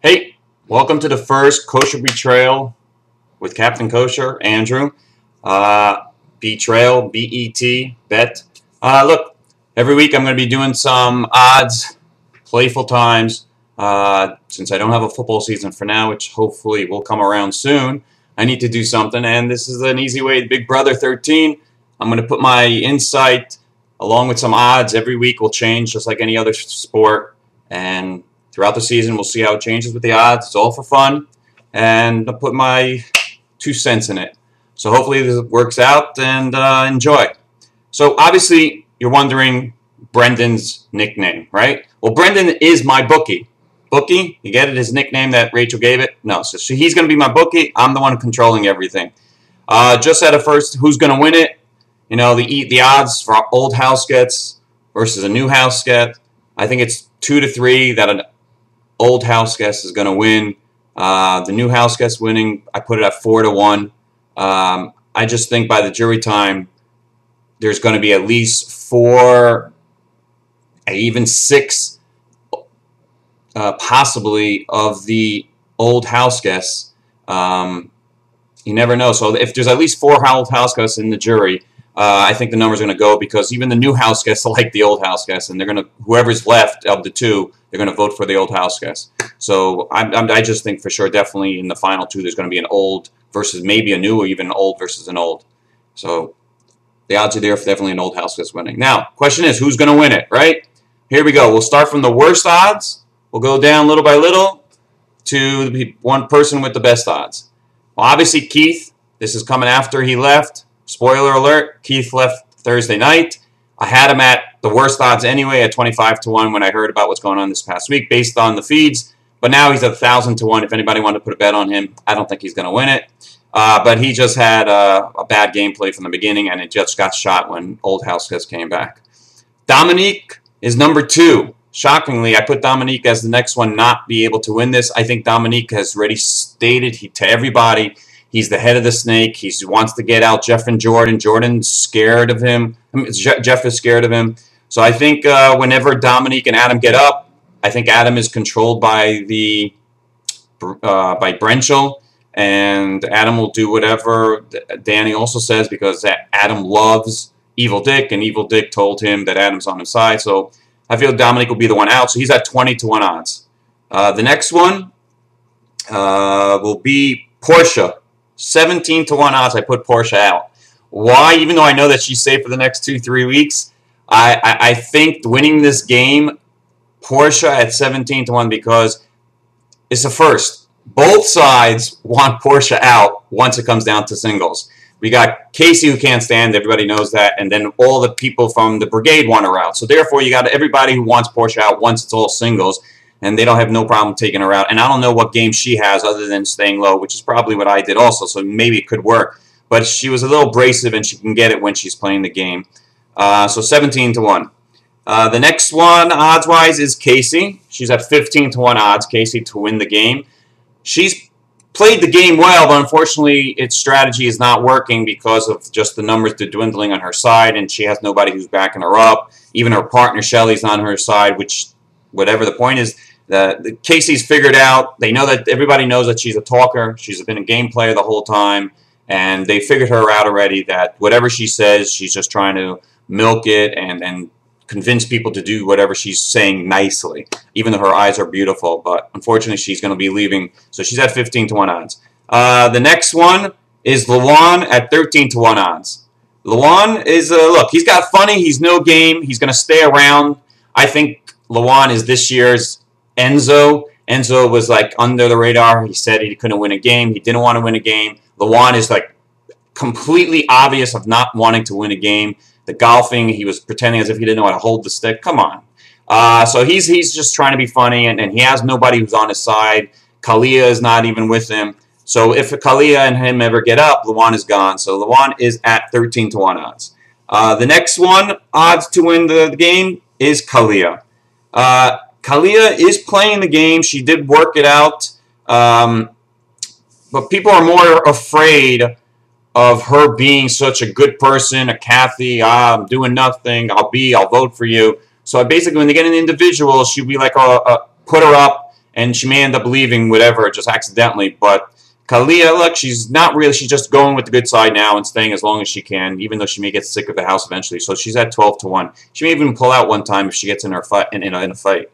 Hey, welcome to the first Kosher Bet-rayal with Captain Kosher, Andrew. Bet-rayal, B-E-T, bet. Look, every week I'm going to be doing some odds, playful times. Since I don't have a football season for now, which hopefully will come around soon, I need to do something, and this is an easy way. Big Brother 13, I'm going to put my insight along with some odds. Every week will change just like any other sport, and throughout the season we'll see how it changes with the odds. It's all for fun, and I'll put my 2 cents in it. So hopefully this works out, and enjoy. So obviously you're wondering Brendan's nickname, right? Well, Brendan is my bookie. Bookie, you get it, his nickname that Rachel gave it? No, so he's going to be my bookie. I'm the one controlling everything. Just at a first, who's going to win it? You know, the odds for old house gets versus a new house get. I think it's 2 to 3 that an old house guest is going to win. The new house guest winning, I put it at 4 to 1. I just think by the jury time, there's going to be at least 4, even 6, possibly of the old house guests. You never know. So if there's at least 4 old house guests in the jury, I think the number's going to go, because even the new house guests like the old house guests, and they're going to, whoever's left of the 2, they're going to vote for the old house guests. So I just think for sure, definitely in the final 2, there's going to be an old versus maybe a new, or even an old versus an old. So the odds are there for definitely an old house guest winning. Now, question is, who's going to win it, right? Here we go. We'll start from the worst odds. We'll go down little by little to the one person with the best odds. Well, obviously, Keith. This is coming after he left. Spoiler alert, Keith left Thursday night. I had him at the worst odds anyway, at 25 to 1 when I heard about what's going on this past week based on the feeds. But now he's at 1,000 to 1. If anybody wanted to put a bet on him, I don't think he's going to win it. But he just had a bad gameplay from the beginning, and it just got shot when Old House Guest came back. Dominique is number 2. Shockingly, I put Dominique as the next one not be able to win this. I think Dominique has already stated to everybody he's the head of the snake. He wants to get out Jeff and Jordan. Jordan's scared of him. Jeff is scared of him. So I think whenever Dominique and Adam get up, I think Adam is controlled by Brenchel, and Adam will do whatever Danny also says, because Adam loves Evil Dick, and Evil Dick told him that Adam's on his side. So I feel Dominic will be the one out, so he's at 20 to 1 odds. The next one will be Portia. 17 to 1 odds, I put Portia out. Why? Even though I know that she's safe for the next 2-3 weeks, I think winning this game, Portia at 17 to 1, because it's a first. Both sides want Portia out once it comes down to singles. We got Casey, who can't stand, everybody knows that, and then all the people from the brigade want her out. So therefore, you got everybody who wants Portia out once it's all singles, and they don't have no problem taking her out. And I don't know what game she has other than staying low, which is probably what I did also, so maybe it could work. But she was a little abrasive, and she can get it when she's playing the game. So 17 to 1. The next one, odds-wise, is Casey. She's at 15 to 1 odds, Casey, to win the game. She's played the game well, but unfortunately its strategy is not working because of just the numbers dwindling on her side, and she has nobody who's backing her up. Even her partner Shelly's on her side, which, whatever the point is, Casey's figured out. They know that everybody knows that she's a talker. She's been a game player the whole time, and they figured her out already, that whatever she says, she's just trying to milk it and convince people to do whatever she's saying nicely, even though her eyes are beautiful. But unfortunately, she's going to be leaving, so she's at 15 to 1 odds. The next one is Luan at 13 to 1 odds. Luan is, look, he's got funny. He's no game. He's going to stay around. I think Luan is this year's Enzo. Enzo was like under the radar. He said he couldn't win a game. He didn't want to win a game. Luan is like completely obvious of not wanting to win a game. The golfing, he was pretending as if he didn't know how to hold the stick. Come on. So he's just trying to be funny, and he has nobody who's on his side. Kalia is not even with him. So if Kalia and him ever get up, Luan is gone. So Luan is at 13 to 1 odds. The next one, odds to win the game, is Kalia. Kalia is playing the game. She did work it out. But people are more afraid of her being such a good person, a Kathy, I'm doing nothing, I'll vote for you. So basically, when they get an individual, she'll be like, put her up, and she may end up leaving whatever just accidentally. But Kalia, look, she's not really. She's just going with the good side now and staying as long as she can, even though she may get sick of the house eventually. So she's at 12-1. She may even pull out one time if she gets in her fight in a fight.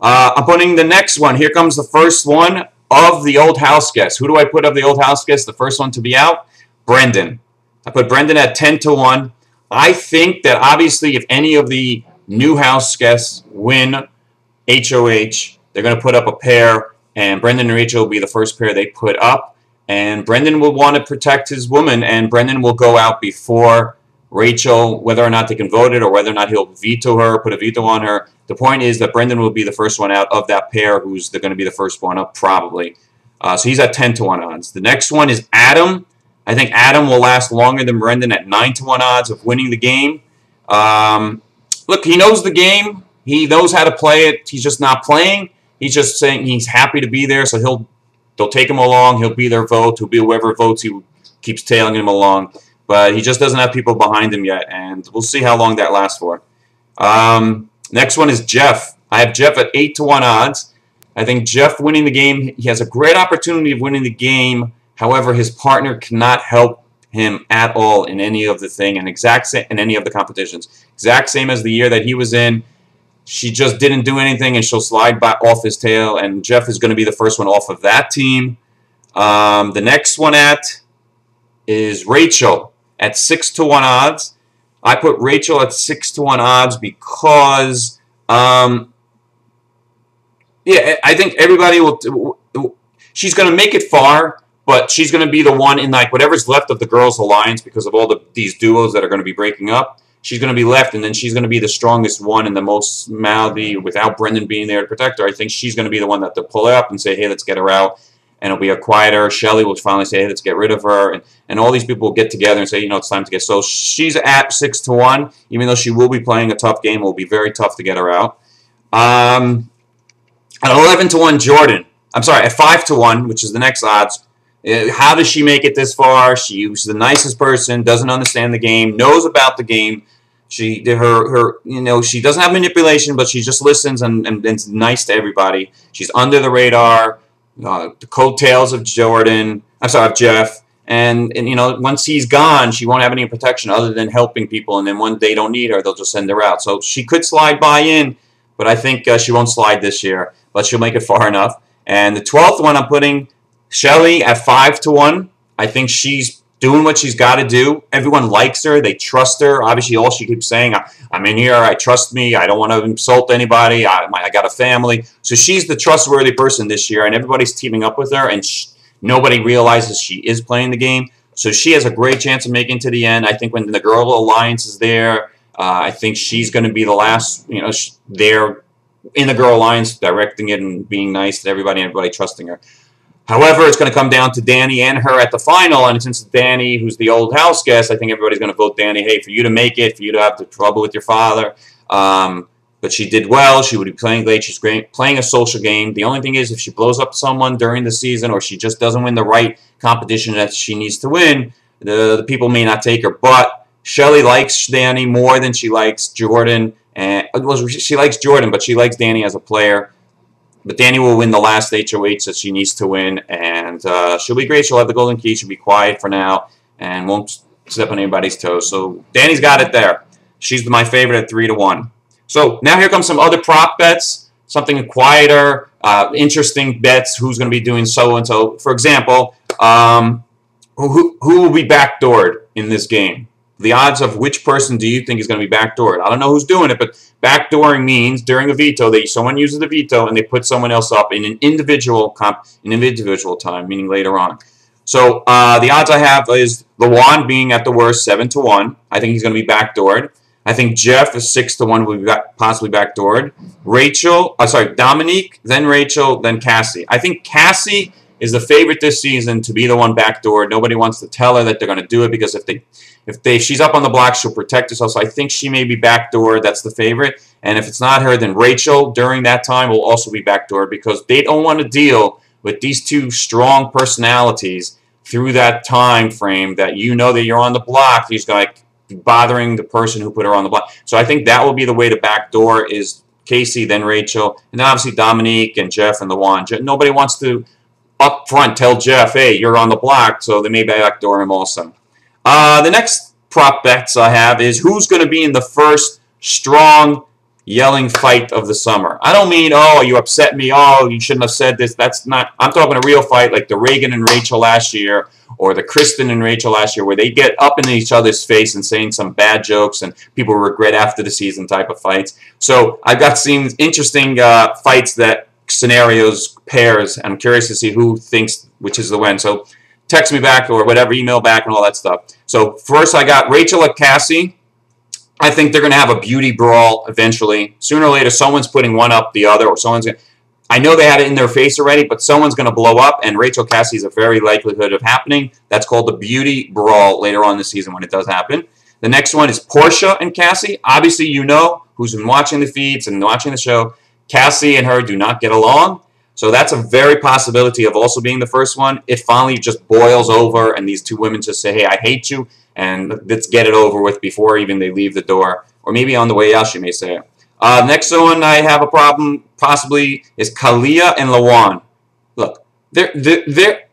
I'm putting the next one. Here comes the first one of the old house guest. Who do I put of the old house guest? The first one to be out, Brendan. I put Brendan at 10-1. I think that obviously if any of the new house guests win HOH, they're going to put up a pair, and Brendan and Rachel will be the first pair they put up. And Brendan will want to protect his woman, and Brendan will go out before Rachel, whether or not they can vote it or whether or not he'll veto her, put a veto on her. The point is that Brendan will be the first one out of that pair who's going to be the first one up probably. So he's at 10-1 odds. The next one is Adam. I think Adam will last longer than Brendan at 9-1 odds of winning the game. Look, he knows the game. He knows how to play it. He's just not playing. He's just saying he's happy to be there, so they'll take him along. He'll be their vote. He'll be whoever votes. He keeps tailing him along. But he just doesn't have people behind him yet, and we'll see how long that lasts for. Next one is Jeff. I have Jeff at 8-1 odds. I think Jeff winning the game, he has a great opportunity of winning the game. However, his partner cannot help him at all in any of the thing, and in any of the competitions. Exact same as the year that he was in. She just didn't do anything, and she'll slide back off his tail, and Jeff is going to be the first one off of that team. The next one is Rachel at 6-1 odds. I put Rachel at 6-1 odds because, yeah, I think everybody will. She's going to make it far, but she's going to be the one in like whatever's left of the girls' alliance because of all these duos that are going to be breaking up. She's going to be left, and then she's going to be the strongest one and the most mouthy without Brendan being there to protect her. I think she's going to be the one that they'll pull up and say, hey, let's get her out. And it'll be a quieter. Shelly will finally say, hey, let's get rid of her. And all these people will get together and say, you know, it's time to get. So she's at 6-1, even though she will be playing a tough game. It will be very tough to get her out. At 11-1, Jordan. I'm sorry, at 5-1, which is the next odds. How does she make it this far? She's the nicest person, doesn't understand the game, knows about the game. She doesn't have manipulation, but she just listens and is nice to everybody. She's under the radar, the coattails of Jeff. And once he's gone, she won't have any protection other than helping people. And then when they don't need her, they'll just send her out. So she could slide by in, but I think she won't slide this year. But she'll make it far enough. And the 12th one, I'm putting Shelly at 5-1. I think she's doing what she's got to do. Everyone likes her. They trust her. Obviously, all she keeps saying, I'm in here. I trust me. I don't want to insult anybody. I got a family. So she's the trustworthy person this year, and everybody's teaming up with her, and nobody realizes she is playing the game. So she has a great chance of making it to the end. I think when the Girl Alliance is there, I think she's going to be the last, there in the Girl Alliance, directing it and being nice to everybody and everybody trusting her. However, it's going to come down to Danny and her at the final, and since Danny, who's the old house guest, I think everybody's going to vote Danny, hey, for you to make it, for you to have the trouble with your father. But she did well. She would be playing late. She's great, playing a social game. The only thing is if she blows up someone during the season or she just doesn't win the right competition that she needs to win, the people may not take her. But Shelly likes Danny more than she likes Jordan. And well, she likes Jordan, but she likes Danny as a player. But Danny will win the last HOH that she needs to win, and she'll be great. She'll have the golden key. She'll be quiet for now and won't step on anybody's toes. So Danny's got it there. She's my favorite at 3-1. So now here comes some other prop bets, something quieter, interesting bets. Who's going to be doing so and so? For example, who will be backdoored in this game? The odds of which person do you think is going to be backdoored? I don't know who's doing it, but backdooring means during a veto, someone uses the veto and they put someone else up in an individual time, meaning later on. So the odds I have is Lawan being at the worst 7-1. I think he's going to be backdoored. I think Jeff is 6-1, will be possibly backdoored. Dominique, then Rachel, then Cassie. I think Cassie is the favorite this season to be the one backdoored. Nobody wants to tell her that they're going to do it because if she's up on the block, she'll protect herself. So I think she may be backdoored. That's the favorite. And if it's not her, then Rachel during that time will also be backdoored because they don't want to deal with these two strong personalities through that time frame that that you're on the block. He's going to be bothering the person who put her on the block. So I think that will be the way to backdoor is Casey, then Rachel, and then obviously Dominique and Jeff and LaJuan. Nobody wants to up front tell Jeff, hey, you're on the block, so they may backdoor him also. The next prop bets I have is who's going to be in the first strong yelling fight of the summer. I don't mean, oh, you upset me, oh, you shouldn't have said this. That's not, I'm talking a real fight like the Reagan and Rachel last year or the Kristen and Rachel last year where they get up in each other's face and saying some bad jokes and people regret after the season type of fights. So I've got some interesting fights that scenarios, pairs, and I'm curious to see who thinks which is the win. So text me back or whatever, email back and all that stuff. So first I got Rachel at Cassie. I think they're going to have a beauty brawl eventually. Sooner or later, someone's putting one up the other, or someone's going to... I know they had it in their face already, but someone's going to blow up, and Rachel Cassie is a very likelihood of happening. That's called the beauty brawl later on in the season when it does happen. The next one is Portia and Cassie. Obviously, you know, who's been watching the feeds and watching the show, Cassie and her do not get along. So that's a very possibility of also being the first one. It finally just boils over, and these two women just say, hey, I hate you, and let's get it over with before even they leave the door. Or maybe on the way out, she may say it. Next one I have a problem possibly is Kalia and LaJuan. Look, they're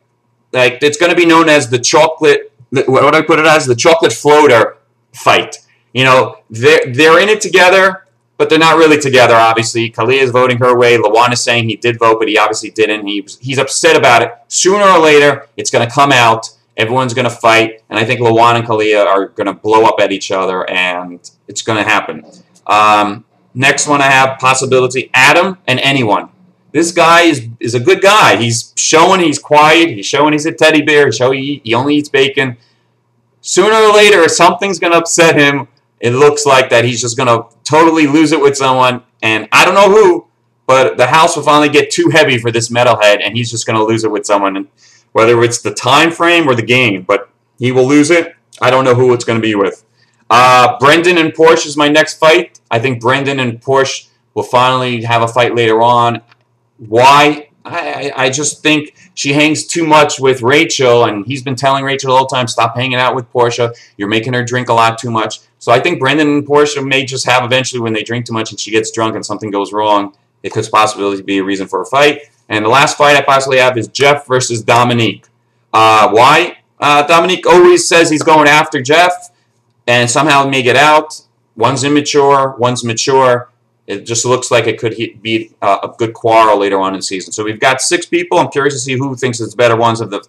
like, it's going to be known as the chocolate, what do I put it as? The chocolate floater fight. You know, they're in it together, but they're not really together, obviously. Kalia is voting her way. LaJuan is saying he did vote, but he obviously didn't. He's upset about it. Sooner or later, it's going to come out. Everyone's going to fight, and I think LaJuan and Kalia are going to blow up at each other, and it's going to happen. Next one I have, possibility, Adam and anyone. This guy is a good guy. He's showing he's quiet. He's showing he's a teddy bear. He's showing he only eats bacon. Sooner or later, something's going to upset him. It looks like that he's just going to totally lose it with someone, and I don't know who, but the house will finally get too heavy for this metalhead, and he's just going to lose it with someone. Whether it's the time frame or the game, but he will lose it. I don't know who it's going to be with. Brendan and Porsche is my next fight. I think Brendan and Porsche will finally have a fight later on. Why? I just think she hangs too much with Rachel, and he's been telling Rachel all the time, stop hanging out with Porsche. You're making her drink a lot too much. So I think Brendan and Porsche may just have eventually when they drink too much and she gets drunk and something goes wrong, it could possibly be a reason for a fight. And the last fight I possibly have is Jeff versus Dominique. Why? Dominique always says he's going after Jeff, and somehow may get out. One's immature, one's mature. It just looks like it could be a good quarrel later on in the season. So we've got 6 people. I'm curious to see who thinks it's better ones of the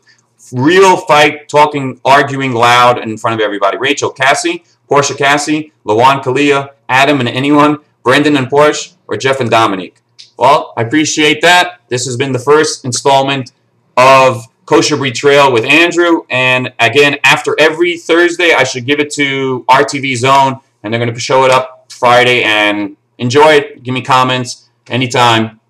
real fight, talking, arguing loud in front of everybody. Rachel, Cassie, Portia, Cassie, LaJuan, Kalia, Adam, and anyone, Brendan and Porsche, or Jeff and Dominique. Well, I appreciate that. This has been the first installment of Kosher Bet-rayal with Andrew. And again, after every Thursday, I should give it to RTVZone, and they're going to show it up Friday. And enjoy it. Give me comments anytime.